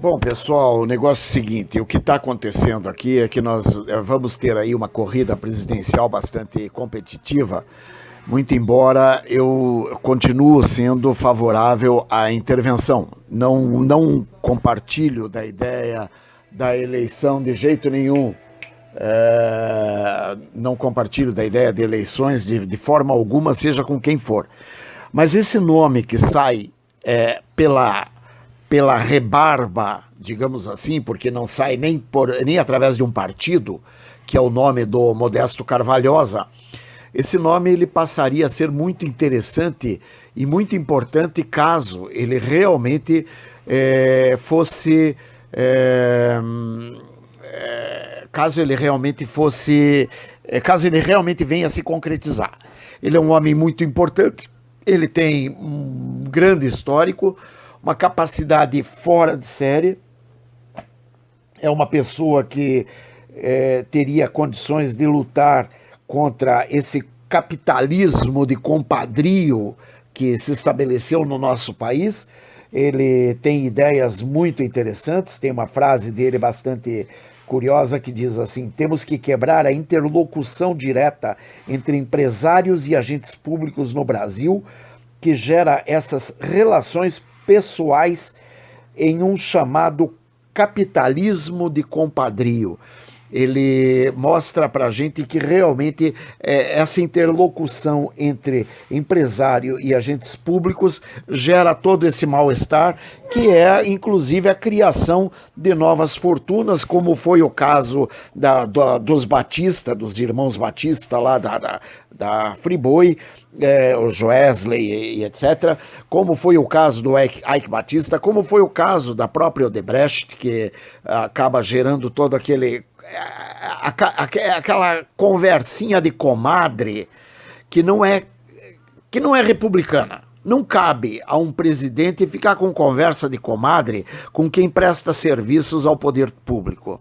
Bom, pessoal, o negócio é o seguinte, o que está acontecendo aqui é que nós vamos ter aí uma corrida presidencial bastante competitiva, muito embora eu continuo sendo favorável à intervenção. Não compartilho da ideia da eleição de jeito nenhum. Não compartilho da ideia de eleições de forma alguma, seja com quem for. Mas esse nome que sai pela rebarba, digamos assim, porque não sai nem através de um partido, que é o nome do Modesto Carvalhosa, esse nome ele passaria a ser muito interessante e muito importante caso ele realmente fosse... caso ele realmente venha a se concretizar. Ele é um homem muito importante, ele tem um grande histórico, uma capacidade fora de série, é uma pessoa que teria condições de lutar contra esse capitalismo de compadrio que se estabeleceu no nosso país. Ele tem ideias muito interessantes, tem uma frase dele bastante curiosa que diz assim: temos que quebrar a interlocução direta entre empresários e agentes públicos no Brasil, que gera essas relações pessoais em um chamado capitalismo de compadrio. Ele mostra para a gente que realmente essa interlocução entre empresário e agentes públicos gera todo esse mal-estar, que é inclusive a criação de novas fortunas, como foi o caso dos Batista, dos irmãos Batista lá da Friboi, o Joesley e etc., como foi o caso do Ike Batista, como foi o caso da própria Odebrecht, que acaba gerando todo aquela conversinha de comadre que não é republicana. Não cabe a um presidente ficar com conversa de comadre com quem presta serviços ao poder público,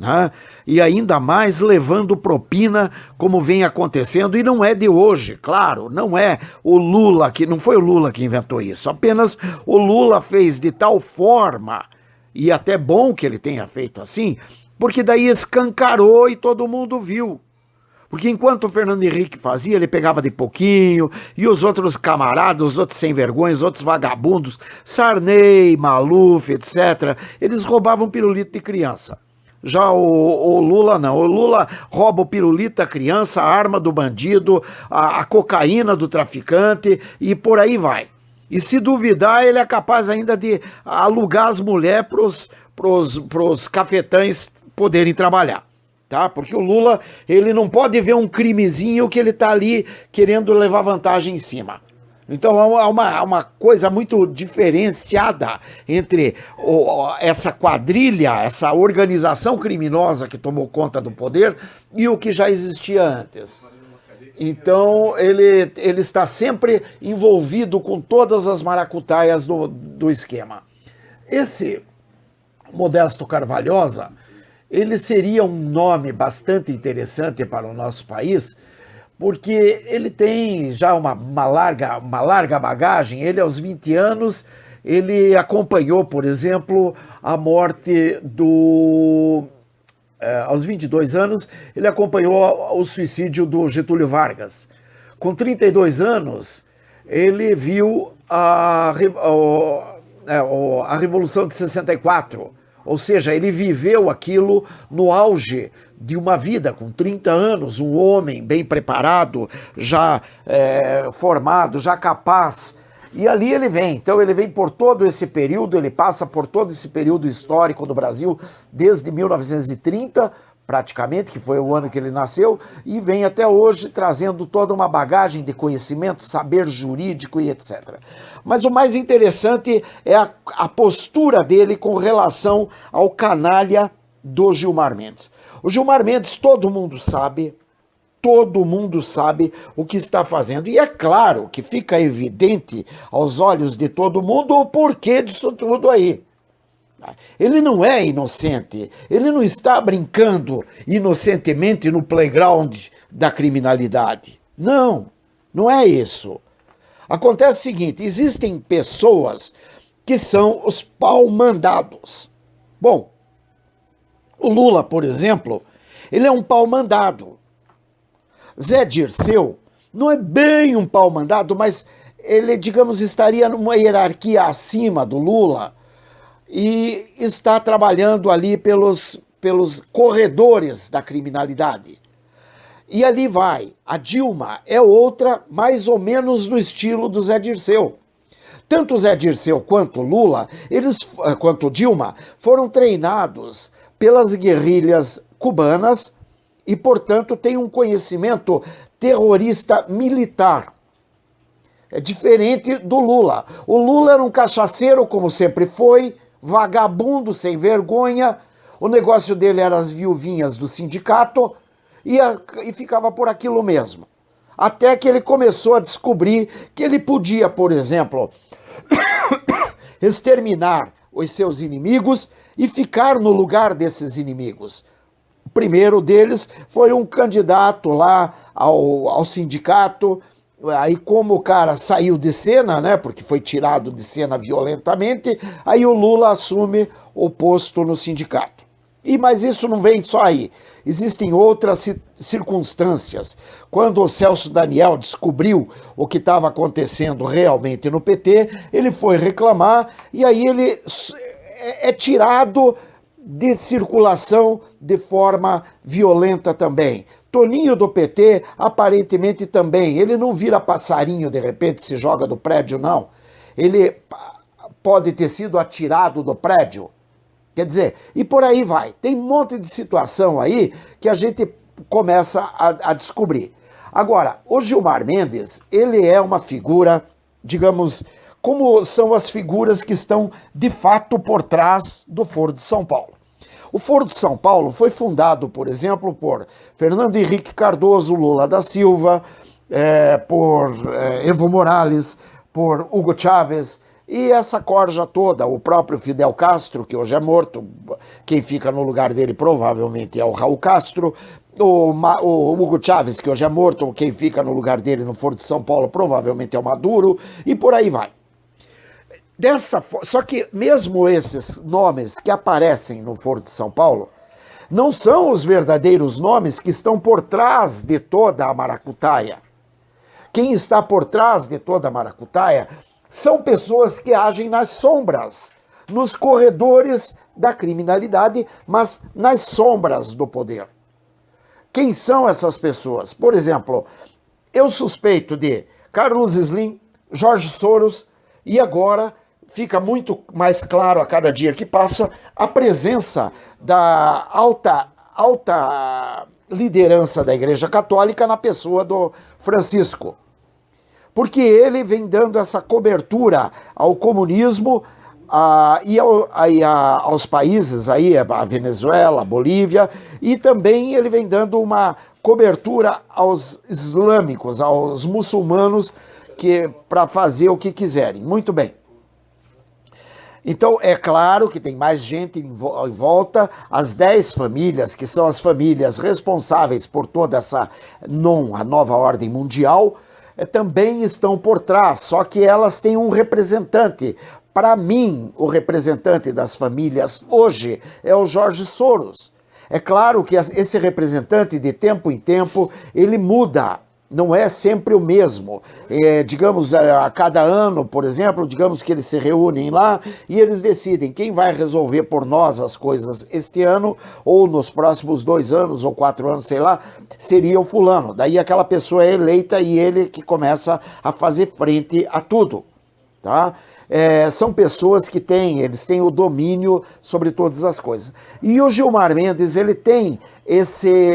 né? E ainda mais levando propina, como vem acontecendo, e não é de hoje, claro, não é o Lula, não foi o Lula que inventou isso, apenas o Lula fez de tal forma, e até bom que ele tenha feito assim, porque daí escancarou e todo mundo viu. Porque enquanto o Fernando Henrique fazia, ele pegava de pouquinho, e os outros camaradas, os outros sem vergonha, os outros vagabundos, Sarney, Maluf, etc., eles roubavam pirulito de criança. Já o Lula não, o Lula rouba o pirulito da criança, a arma do bandido, a cocaína do traficante e por aí vai. E se duvidar, ele é capaz ainda de alugar as mulheres pros cafetães poderem trabalhar, tá? Porque o Lula, ele não pode ver um crimezinho que ele tá ali querendo levar vantagem em cima. Então há uma coisa muito diferenciada entre essa quadrilha, essa organização criminosa que tomou conta do poder e o que já existia antes. Então ele está sempre envolvido com todas as maracutaias do esquema. Esse Modesto Carvalhosa, ele seria um nome bastante interessante para o nosso país, porque ele tem já uma larga bagagem. Ele, aos 20 anos, ele acompanhou, por exemplo, a morte aos 22 anos, ele acompanhou o suicídio do Getúlio Vargas. Com 32 anos, ele viu a Revolução de 64, ou seja, ele viveu aquilo no auge de uma vida, com 30 anos, um homem bem preparado, já formado, já capaz. E ali ele vem. Então ele vem por todo esse período, ele passa por todo esse período histórico do Brasil, desde 1930, praticamente, que foi o ano que ele nasceu, e vem até hoje trazendo toda uma bagagem de conhecimento, saber jurídico e etc. Mas o mais interessante é a postura dele com relação ao canalha do Gilmar Mendes. O Gilmar Mendes, todo mundo sabe o que está fazendo. E é claro que fica evidente aos olhos de todo mundo o porquê disso tudo aí. Ele não é inocente, ele não está brincando inocentemente no playground da criminalidade. Não, não é isso. Acontece o seguinte, existem pessoas que são os pau-mandados. Bom, o Lula, por exemplo, ele é um pau-mandado. Zé Dirceu não é bem um pau-mandado, mas ele, digamos, estaria numa hierarquia acima do Lula e está trabalhando ali pelos corredores da criminalidade. E ali vai. A Dilma é outra, mais ou menos no estilo do Zé Dirceu. Tanto o Zé Dirceu quanto o Lula, quanto Dilma, foram treinados pelas guerrilhas cubanas e, portanto, têm um conhecimento terrorista militar. É diferente do Lula. O Lula era um cachaceiro, como sempre foi, vagabundo, sem vergonha. O negócio dele era as viuvinhas do sindicato e ficava por aquilo mesmo. Até que ele começou a descobrir que ele podia, por exemplo, exterminar os seus inimigos e ficar no lugar desses inimigos. O primeiro deles foi um candidato lá ao sindicato. Aí, como o cara saiu de cena, né, porque foi tirado de cena violentamente, aí o Lula assume o posto no sindicato. Mas isso não vem só aí. Existem outras circunstâncias. Quando o Celso Daniel descobriu o que estava acontecendo realmente no PT, ele foi reclamar e aí ele é tirado de circulação de forma violenta também. Toninho do PT, aparentemente também. Ele não vira passarinho, de repente se joga do prédio, não. Ele pode ter sido atirado do prédio. Quer dizer, e por aí vai. Tem um monte de situação aí que a gente começa a descobrir. Agora, o Gilmar Mendes, ele é uma figura, digamos, como são as figuras que estão de fato por trás do Foro de São Paulo. O Foro de São Paulo foi fundado, por exemplo, por Fernando Henrique Cardoso, Lula da Silva, por Evo Morales, por Hugo Chávez e essa corja toda, o próprio Fidel Castro, que hoje é morto, quem fica no lugar dele provavelmente é o Raul Castro, o Hugo Chávez, que hoje é morto, quem fica no lugar dele no Foro de São Paulo provavelmente é o Maduro, e por aí vai. Só que mesmo esses nomes que aparecem no Foro de São Paulo não são os verdadeiros nomes que estão por trás de toda a maracutaia. Quem está por trás de toda a maracutaia são pessoas que agem nas sombras, nos corredores da criminalidade, mas nas sombras do poder. Quem são essas pessoas? Por exemplo, eu suspeito de Carlos Slim, Jorge Soros e agora fica muito mais claro a cada dia que passa a presença da alta liderança da Igreja Católica na pessoa do Francisco. Porque ele vem dando essa cobertura ao comunismo e aos países, aí, a Venezuela, a Bolívia, e também ele vem dando uma cobertura aos islâmicos, aos muçulmanos, para fazer o que quiserem. Muito bem. Então, é claro que tem mais gente em volta, as 10 famílias, que são as famílias responsáveis por toda a nova ordem mundial, também estão por trás, só que elas têm um representante. Para mim, o representante das famílias hoje é o Jorge Soros. É claro que esse representante, de tempo em tempo, ele muda. Não é sempre o mesmo. Digamos, a cada ano, por exemplo, digamos que eles se reúnem lá e eles decidem quem vai resolver por nós as coisas este ano, ou nos próximos 2 anos ou 4 anos, sei lá, seria o fulano. Daí aquela pessoa é eleita e ele que começa a fazer frente a tudo. Tá? São pessoas que eles têm o domínio sobre todas as coisas. E o Gilmar Mendes, ele tem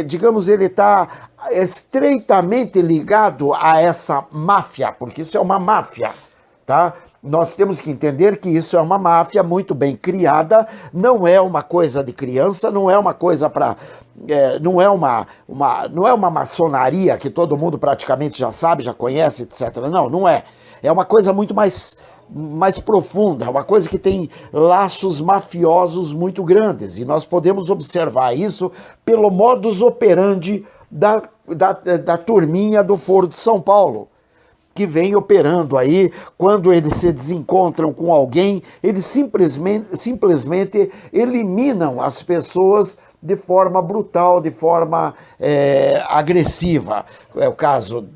digamos, ele está estreitamente ligado a essa máfia, porque isso é uma máfia, tá? Nós temos que entender que isso é uma máfia muito bem criada, não é uma coisa de criança, não é uma coisa não é uma maçonaria que todo mundo praticamente já sabe, já conhece, etc. Não é. É uma coisa muito mais profunda, uma coisa que tem laços mafiosos muito grandes. E nós podemos observar isso pelo modus operandi da turminha do Foro de São Paulo. que vem operando aí. Quando eles se desencontram com alguém, eles simplesmente eliminam as pessoas de forma brutal, de forma agressiva. É o caso,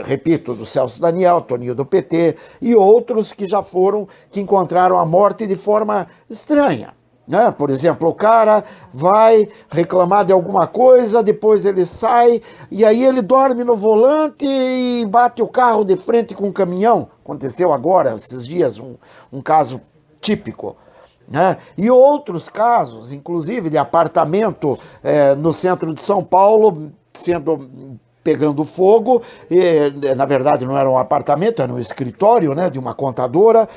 repito, do Celso Daniel, Toninho do PT e outros que já foram, que encontraram a morte de forma estranha. Né? Por exemplo, o cara vai reclamar de alguma coisa, depois ele sai e aí ele dorme no volante e bate o carro de frente com um caminhão. Aconteceu agora, esses dias, um caso típico. Né? E outros casos, inclusive de apartamento no centro de São Paulo, pegando fogo, na verdade não era um apartamento, era um escritório, né, de uma contadora,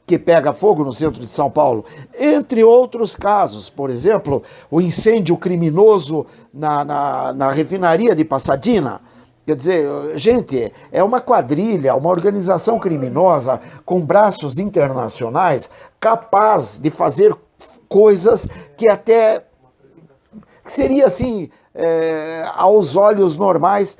que pega fogo no centro de São Paulo, entre outros casos. Por exemplo, o incêndio criminoso na refinaria de Pasadena. Quer dizer, gente, é uma quadrilha, uma organização criminosa com braços internacionais capaz de fazer coisas que até seria assim, aos olhos normais,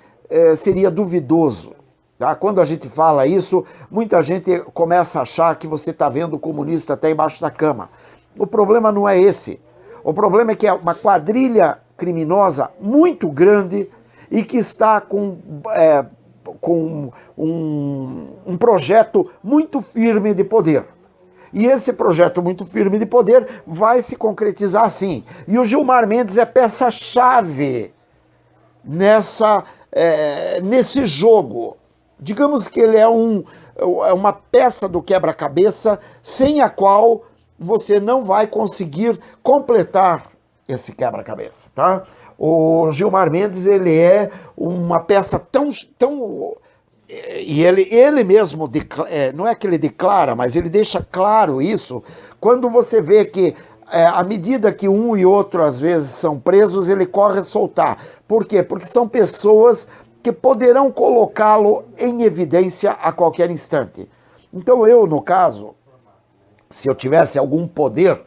seria duvidoso. Tá? Quando a gente fala isso, muita gente começa a achar que você está vendo o comunista até embaixo da cama. O problema não é esse. O problema é que é uma quadrilha criminosa muito grande e que está com um projeto muito firme de poder. E esse projeto muito firme de poder vai se concretizar assim. E o Gilmar Mendes é peça-chave nesse jogo. Digamos que ele é uma peça do quebra-cabeça sem a qual você não vai conseguir completar esse quebra-cabeça, tá? O Gilmar Mendes, ele é uma peça tão e ele mesmo, não é que ele declara, mas ele deixa claro isso, quando você vê que à medida que um e outro às vezes são presos, ele corre a soltar. Por quê? Porque são pessoas que poderão colocá-lo em evidência a qualquer instante. Então eu, no caso, se eu tivesse algum poder,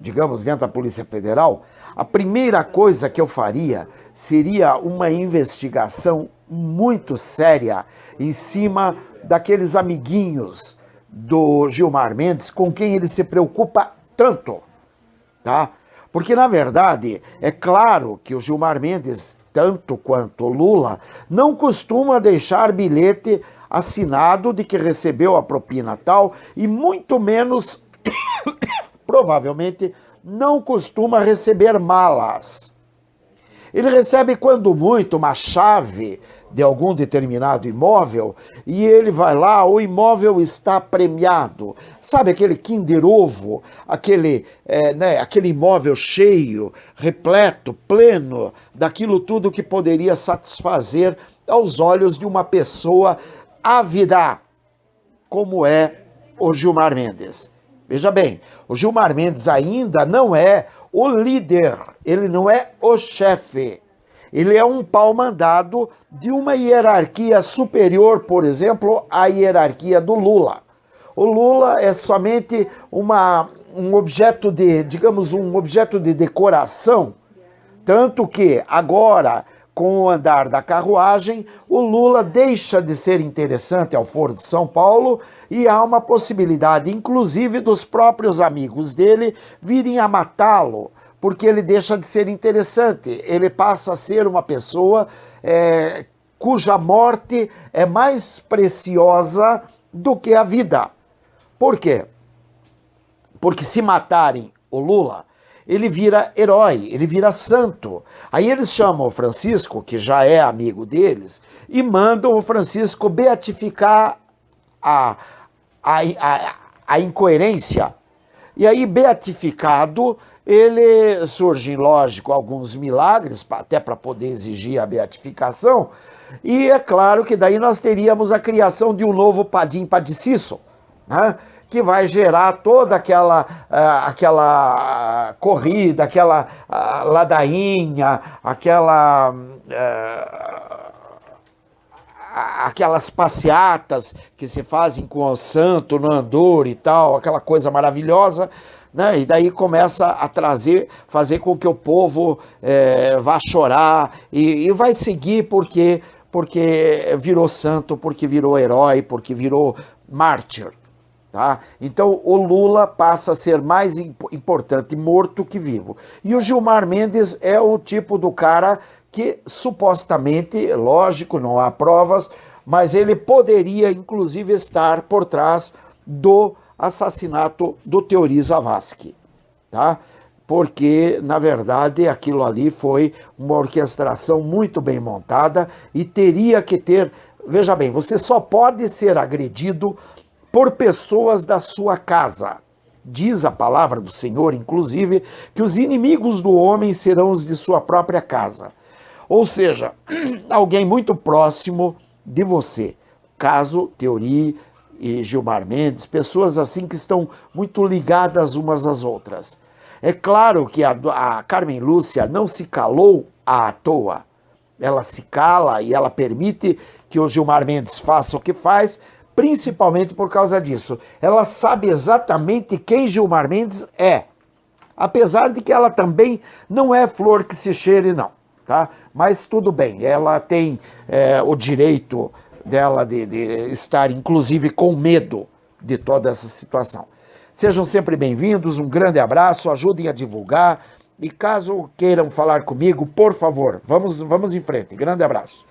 digamos, dentro da Polícia Federal, a primeira coisa que eu faria seria uma investigação muito séria em cima daqueles amiguinhos do Gilmar Mendes com quem ele se preocupa tanto, tá? Porque, na verdade, é claro que o Gilmar Mendes, tanto quanto o Lula, não costuma deixar bilhete assinado de que recebeu a propina tal e muito menos, provavelmente, não costuma receber malas. Ele recebe, quando muito, uma chave de algum determinado imóvel e ele vai lá, o imóvel está premiado. Sabe aquele Kinder Ovo, aquele imóvel cheio, repleto, pleno, daquilo tudo que poderia satisfazer aos olhos de uma pessoa ávida, como é o Gilmar Mendes. Veja bem, o Gilmar Mendes ainda não é o líder, ele não é o chefe. Ele é um pau-mandado de uma hierarquia superior, por exemplo, à hierarquia do Lula. O Lula é somente um objeto de decoração, tanto que agora, com o andar da carruagem, o Lula deixa de ser interessante ao Foro de São Paulo e há uma possibilidade, inclusive, dos próprios amigos dele virem a matá-lo, porque ele deixa de ser interessante. Ele passa a ser uma pessoa cuja morte é mais preciosa do que a vida. Por quê? Porque se matarem o Lula, ele vira herói, ele vira santo. Aí eles chamam o Francisco, que já é amigo deles, e mandam o Francisco beatificar a incoerência. E aí, beatificado, surgem, lógico, alguns milagres, até para poder exigir a beatificação, e é claro que daí nós teríamos a criação de um novo Padim Padiciço, né? Que vai gerar toda aquela corrida, aquela ladainha, aquelas passeatas que se fazem com o santo no andor e tal, aquela coisa maravilhosa, né? E daí começa a fazer com que o povo vá chorar e vai seguir, porque porque virou santo, porque virou herói, porque virou mártir. Tá? Então o Lula passa a ser mais importante morto que vivo. E o Gilmar Mendes é o tipo do cara que supostamente, lógico, não há provas, mas ele poderia inclusive estar por trás do assassinato do Teori Zavascki, tá? Porque, na verdade, aquilo ali foi uma orquestração muito bem montada e teria que ter... Veja bem, você só pode ser agredido por pessoas da sua casa. Diz a palavra do Senhor, inclusive, que os inimigos do homem serão os de sua própria casa. Ou seja, alguém muito próximo de você. Caso Teori e Gilmar Mendes, pessoas assim que estão muito ligadas umas às outras. É claro que a Carmen Lúcia não se calou à toa. Ela se cala e ela permite que o Gilmar Mendes faça o que faz, principalmente por causa disso. Ela sabe exatamente quem Gilmar Mendes é. Apesar de que ela também não é flor que se cheire, não. Tá? Mas tudo bem, ela tem o direito dela de estar, inclusive, com medo de toda essa situação. Sejam sempre bem-vindos, um grande abraço, ajudem a divulgar e caso queiram falar comigo, por favor, vamos em frente. Grande abraço.